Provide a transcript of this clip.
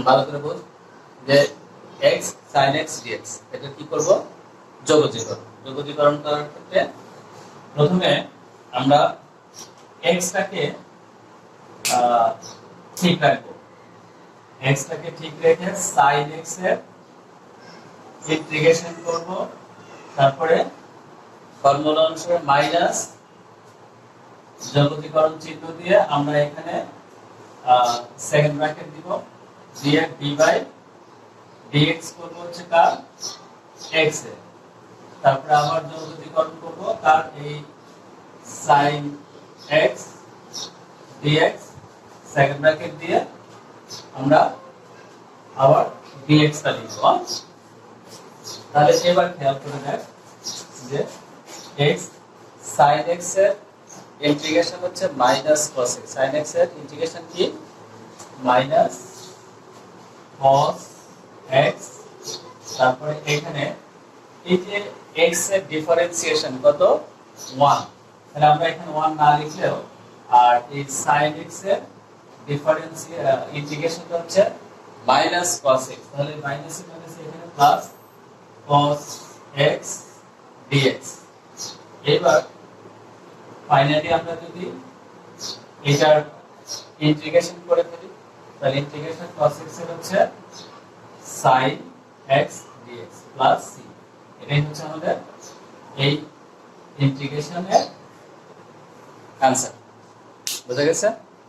ভালো করে বুঝ যে x sin x dx এটা কি করব যোগজীকরণ করার ক্ষেত্রে প্রথমে আমরা x টাকে ঠিক রাখবো x টাকে ঠিক রেখে sin x এর ইন্টিগ্রেশন করব তারপরে ফর্মুলা অনুসারে মাইনাস যোগজীকরণ চিহ্ন দিয়ে আমরা এখানে সেকেন্ড ব্র্যাকেট দিব দিয়ে d বাই dx করব হচ্ছে কার x এ তারপরে আবার যোগজীকরণ করব কার এই sin x dx second bracket দিয়ে আমরা আবার dx টা লিখব তাহলে এবার খেয়াল করে দেখ যে x sin x এর ইন্টিগ্রেশন হচ্ছে minus cos x sin x এর ইন্টিগ্রেশন কি মাইনাস cos x তারপরে এখানে এই যে x এর ডিফারেন্সিয়েশন কত 1 তাহলে আমরা এখানে 1 না লিখলেও আর এই sin x এর ইন্টিগ্রেশনটা হচ্ছে মাইনাস cos x তাহলে মাইনাস এখানে প্লাস cos x dx এবার ফাইনালি আমরা যদি এটার ইন্টিগ্রেশন করে ফেলি তাহলে ইন্টিগ্রেশন cos x এর হচ্ছে sin x dx plus c এটাই হচ্ছে আমাদের এই ইন্টিগ্রেশনের आंसर বুঝা গেছে